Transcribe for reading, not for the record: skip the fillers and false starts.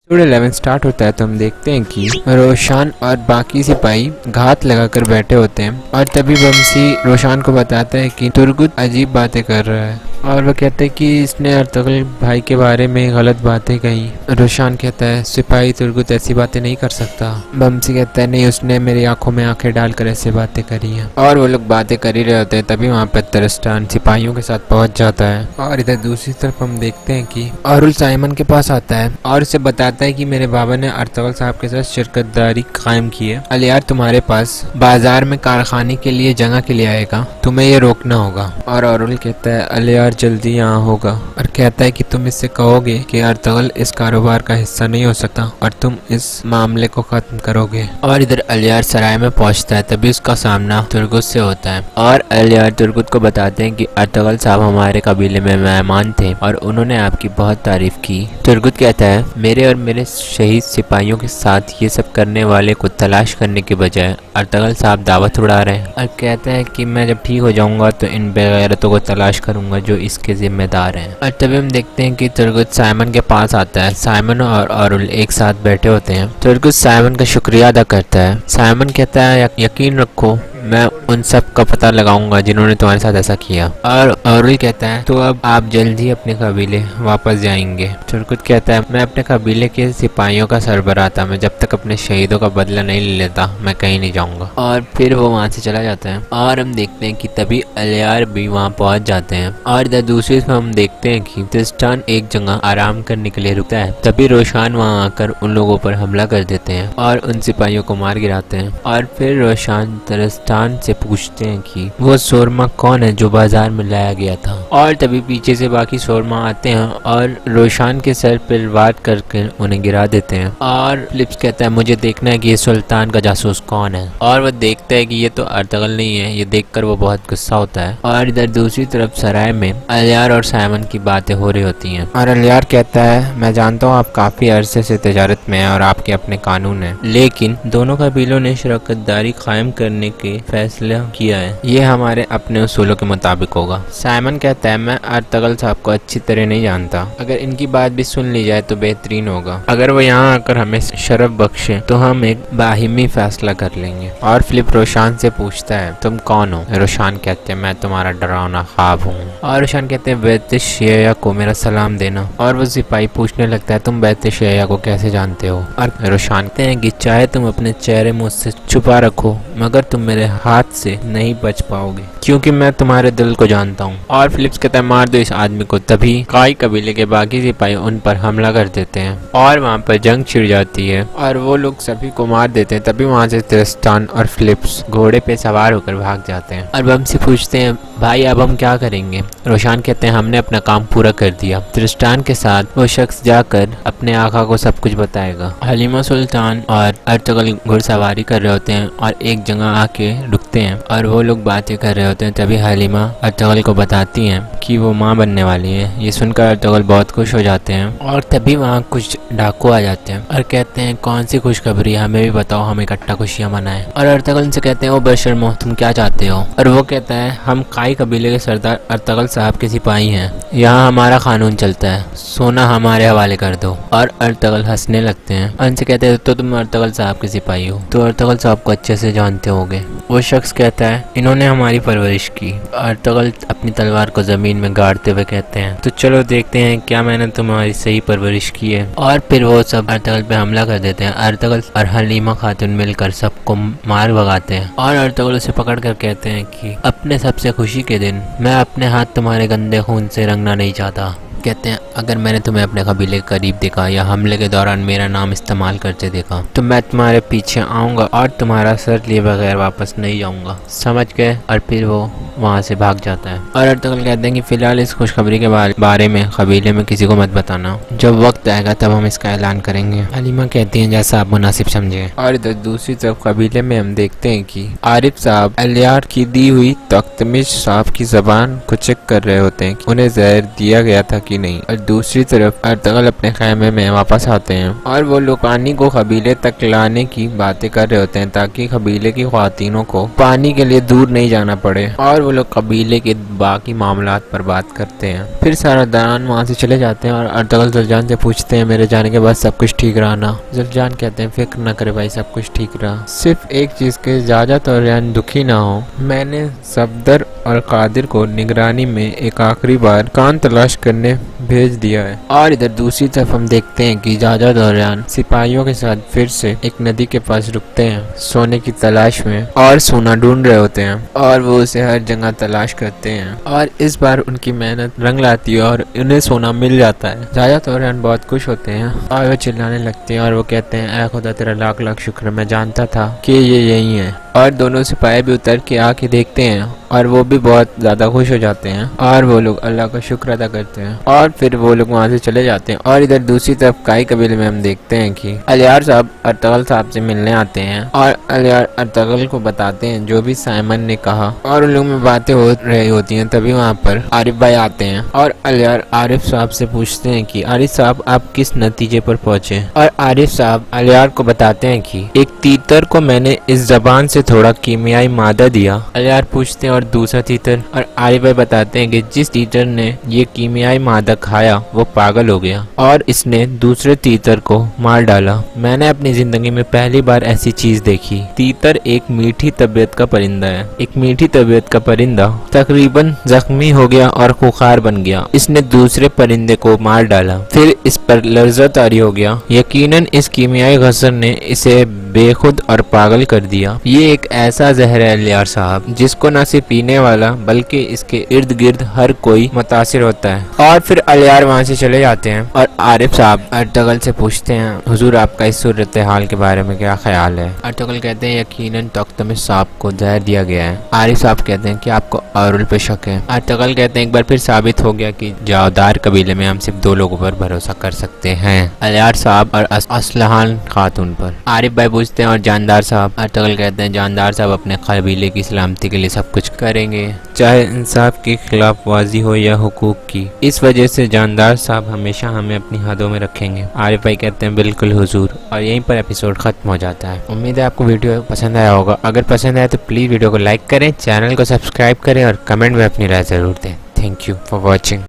Episode 11 start होता है तो हम देखते हैं कि रोशान और बाकी सिपाही घात लगाकर बैठे होते हैं और तभी बमसी रोशान को बताता है कि तुर्गुत अजीब बातें कर रहा है और वो कहते हैं कि इसने अर्तुगरुल भाई के बारे में गलत बातें कही। रोशान कहता है सिपाही तुर्गुत ऐसी बातें नहीं कर सकता। बमसी कहता है नहीं, उसने मेरी आंखों में आंखें डालकर ऐसे बातें करी हैं। और वो लोग बातें कर ही रहे होते हैं तभी वहाँ पर तिरस्तान सिपाहियों के साथ पहुँच जाता है। और इधर दूसरी तरफ हम देखते हैं कि अरुल साइमन के पास आता है और उसे बताता है कि मेरे बाबा ने अर्तुगरुल साहब के साथ शिरकतदारी कायम की है। अलियार तुम्हारे पास बाजार में कारखाने के लिए जगह के लिए आएगा, तुम्हें ये रोकना होगा। और अरुल कहता है अलियार जल्दी यहाँ होगा और कहता है कि तुम इससे कहोगे कि अर्तुगरुल इस कारोबार का हिस्सा नहीं हो सकता और तुम इस मामले को खत्म करोगे। और इधर अलियार सराय में पहुंचता है तभी उसका सामना तुर्गुत से होता है और अलियार तुर्गुत को बताते हैं कि अर्तुगरुल साहब हमारे कबीले में मेहमान थे और उन्होंने आपकी बहुत तारीफ की। तुर्गुत कहता है मेरे और मेरे शहीद सिपाहियों के साथ ये सब करने वाले को तलाश करने के बजाय अर्तुगरुल साहब दावत उड़ा रहे हैं और कहते हैं कि मैं जब ठीक हो जाऊंगा तो इन बेगैरतों को तलाश करूंगा जो इसके जिम्मेदार हैं। और तभी हम देखते हैं कि तुर्गुत साइमन के पास आता है। साइमन और अरुल एक साथ बैठे होते हैं। तुर्गुत साइमन का शुक्रिया अदा करता है। साइमन कहता है यकीन रखो मैं उन सब का पता लगाऊंगा जिन्होंने तुम्हारे साथ ऐसा किया। और अरुल कहता है तो अब आप जल्द ही अपने कबीले वापस जाएंगे। तुर्गुत कहता है मैं अपने कबीले के सिपाहियों का सरबराह था, मैं जब तक अपने शहीदों का बदला नहीं ले लेता मैं कहीं नहीं जाऊंगा। और फिर वो वहाँ से चला जाता है और हम देखते हैं कि तभी अलियार भी वहाँ पहुँच जाते हैं। और इधर दूसरी तरफ हम देखते हैं कि तिरस्तान एक जगह आराम करने के लिए रुकता है तभी रोशान वहाँ आकर उन लोगों पर हमला कर देते हैं और उन सिपाहियों को मार गिराते हैं। और फिर रोशान तिरस्तान से पूछते हैं कि वो शोरमा कौन है जो बाजार में लाया गया था। और तभी पीछे से बाकी शोरमा आते हैं और रोशान के सर पर वार करके उन्हें गिरा देते हैं। और फिलिप्स कहता है मुझे देखना है कि ये सुल्तान का जासूस कौन है। और वो देखता है कि ये तो अर्तुगरुल नहीं है। ये देखकर वो बहुत गुस्सा होता है। और इधर दूसरी तरफ सराय में अलियार और साइमन की बातें हो रही होती हैं और अलियार कहता है मैं जानता हूँ आप काफी अरसे से तिजारत में हैं और आपके अपने कानून हैं, लेकिन दोनों कबीलों ने शराकतदारी कायम करने के फैसला किया है, ये हमारे अपने उसूलों के मुताबिक होगा। साइमन कहता है मैं अर्तुगरुल साहब को अच्छी तरह नहीं जानता, अगर इनकी बात भी सुन ली जाए तो बेहतरीन होगा। अगर वो यहाँ आकर हमें शरफ बख्शे तो हम एक बाहिमी फैसला कर लेंगे। और फिलिप रोशान से पूछता है तुम कौन हो। रोशान कहते हैं मैं तुम्हारा डरावना ख्वाब हूँ। और रोशान कहते हैं बैत शिया को मेरा सलाम देना। और वो सिपाही पूछने लगता है तुम बैत शिया को कैसे जानते हो। और रोशान कहते हैं कि चाहे तुम अपने चेहरे मुझसे छुपा रखो मगर तुम मेरे हाथ से नहीं बच पाओगे क्योंकि मैं तुम्हारे दिल को जानता हूँ। और फिलिप्स कहता है मार दो इस आदमी को। तभी काई कबीले के बाकी सिपाही उन पर हमला कर देते हैं और वहाँ पर जंग छिड़ जाती है और वो लोग सभी को मार देते हैं। तभी वहाँ से तिरस्तान और फिलिप्स घोड़े पे सवार होकर भाग जाते हैं। और बमसी पूछते हैं भाई अब हम क्या करेंगे। रोशान कहते हैं हमने अपना काम पूरा कर दिया। तिरस्तान के साथ वो शख्स जाकर अपने आका को सब कुछ बताएगा। हलीमा सुल्तान और अर्तुगरुल घुड़सवारी कर रहे होते हैं और एक जगह आके रुकते हैं और वो लोग बातें कर रहे होते हैं। तभी हलीमा अर्तुगरुल को बताती हैं कि वो माँ बनने वाली है। ये सुनकर अर्तुगरुल बहुत खुश हो जाते हैं। और तभी वहाँ कुछ डाकू आ जाते हैं और कहते हैं कौन सी खुशखबरी है, हमें भी बताओ, हम इकट्ठा खुशियाँ मनाएं। और अर्तुगरुल से कहते हैं ओ बेशर्मो तुम क्या चाहते हो। और वो कहता है हम काई कबीले के सरदार अर्तुगरुल साहब के सिपाही हैं, यहाँ हमारा कानून चलता है, सोना हमारे हवाले कर दो। और अर्तुगरुल हंसने लगते हैं। उनसे कहते हैं तो तुम अर्तुगरुल साहब के सिपाही हो तो अर्तुगरुल साहब को अच्छे से जानते होगे। वो शख्स कहता है इन्होंने हमारी परवरिश की। अर्तुगरुल अपनी तलवार को जमीन में गाड़ते हुए कहते हैं तो चलो देखते हैं क्या मैंने तुम्हारी सही परवरिश की है। और फिर वो सब अर्तुगरुल पे हमला कर देते हैं। अर्तुगरुल और हलीमा खातून मिलकर सबको मार भगाते हैं और अर्तुगरुल उसे पकड़ कर कहते हैं कि अपने सबसे खुशी के दिन मैं अपने हाथ तुम्हारे गंदे खून से रंगना नहीं चाहता। कहते हैं अगर मैंने तुम्हें अपने कबीले के करीब देखा या हमले के दौरान मेरा नाम इस्तेमाल करते देखा तो मैं तुम्हारे पीछे आऊँगा और तुम्हारा सर लिए बगैर वापस नहीं जाऊँगा, समझ गए। और फिर वो वहाँ से भाग जाता है। और अर्तुगरुल कहते हैं कि फिलहाल इस खुशखबरी के बारे में कबीले में किसी को मत बताना, जब वक्त आएगा तब हम इसका ऐलान करेंगे। हलीमा कहती हैं जैसा आप मुनासिब समझे। और इधर दूसरी तरफ कबीले में हम देखते हैं कि आरिफ साहब अलियार की दी हुई तख्तमिश साहब की जबान को चेक कर रहे होते हैं। उन्हें जहर दिया गया था कि की नहीं। और दूसरी तरफ अर्तगल अपने खैमे में वापस आते हैं और वो लोग पानी को कबीले तक लाने की बातें कर रहे होते हैं ताकि कबीले की ख्वातीनों को पानी के लिए दूर नहीं जाना पड़े। और वो लोग कबीले के बाकी मामलात पर बात करते हैं। फिर सारादान वहाँ से चले जाते हैं और अर्तगल जुलजान से पूछते हैं मेरे जाने के बाद सब कुछ ठीक रहा ना। जुलजान कहते हैं फिक्र न करे भाई, सब कुछ ठीक रहा, सिर्फ एक चीज के इजाजत और यान दुखी ना हो। मैंने सफदर और कादिर को निगरानी में एक आखिरी बार कान तलाश करने भेज दिया है। और इधर दूसरी तरफ हम देखते हैं कि जाजा दौरान सिपाहियों के साथ फिर से एक नदी के पास रुकते हैं सोने की तलाश में और सोना ढूंढ रहे होते हैं और वो उसे हर जगह तलाश करते हैं और इस बार उनकी मेहनत रंग लाती है और उन्हें सोना मिल जाता है। जाजा दौरान बहुत खुश होते हैं और वो चिल्लाने लगते हैं और वो कहते हैं ऐ खुदा तेरा लाख लाख शुक्र, मैं जानता था कि ये यही है। और दोनों सिपाही भी उतर के आके देखते हैं और वो भी बहुत ज़्यादा खुश हो जाते हैं और वो लोग अल्लाह का शुक्र अदा करते हैं और फिर वो लोग वहाँ से चले जाते हैं। और इधर दूसरी तरफ काई कबीले में हम देखते हैं कि अलियार साहब अर्तगल साहब से मिलने आते हैं और अलियार अर्तगल को बताते हैं जो भी साइमन ने कहा और उन लोगों में बातें हो रही होती हैं। तभी वहाँ पर आरिफ भाई आते हैं और अलियार आरिफ साहब से पूछते हैं कि आरिफ साहब आप किस नतीजे पर पहुँचे। और आरिफ साहब अलियार को बताते हैं कि एक तीतर को मैंने इस जबान से थोड़ा कीमियाई मादा दिया। अलियार पूछते हैं और दूसरा तीतर, और आरिफ भाई बताते हैं कि जिस तीतर ने ये कीमियाई मादा खाया वो पागल हो गया और इसने दूसरे तीतर को मार डाला। मैंने अपनी जिंदगी में पहली बार ऐसी चीज देखी। तीतर एक मीठी तबीयत का परिंदा है। एक मीठी तबीयत का परिंदा तकरीबन जख्मी हो गया और खुखार बन गया। इसने दूसरे परिंदे को मार डाला, फिर इस पर लर्जा तारी हो गया। यकीनन इस कीमियाई गसर ने इसे बेखुद और पागल कर दिया। ये एक ऐसा जहर है अलियार साहब जिसको न सिर्फ पीने वाला बल्कि इसके इर्द गिर्द हर कोई मुतासिर होता है। और फिर अलियार वहाँ से चले जाते हैं और आरिफ साहब अर्तगल से पूछते हैं हुजूर आपका इस सूरत हाल के बारे में क्या ख्याल है। अर्तगल कहते हैं यकीनन तख्तमिश साहब को जहर दिया गया है। आरिफ साहब कहते हैं कि आपको औरुल पे शक है। अर्तगल कहते हैं एक बार फिर साबित हो गया कि जावदार कबीले में हम सिर्फ दो लोगों पर भरोसा कर सकते हैं, अलियार साहब और असलहान खातून पर। आरिफ भाई पूछते हैं और जानदार साहब। अर्तगल कहते हैं जानदार साहब अपने कबीले की सलामती के लिए सब कुछ करेंगे, चाहे इंसाफ की खिलाफ वर्जी हो या हुकूक की। इस वजह से जानदार साहब हमेशा हमें अपनी हदों में रखेंगे। आरिफ भाई कहते हैं बिल्कुल हुजूर। और यहीं पर एपिसोड खत्म हो जाता है। उम्मीद है आपको वीडियो पसंद आया होगा। अगर पसंद आया तो प्लीज़ वीडियो को लाइक करें, चैनल को सब्सक्राइब करें और कमेंट में अपनी राय ज़रूर दें। Thank you for watching.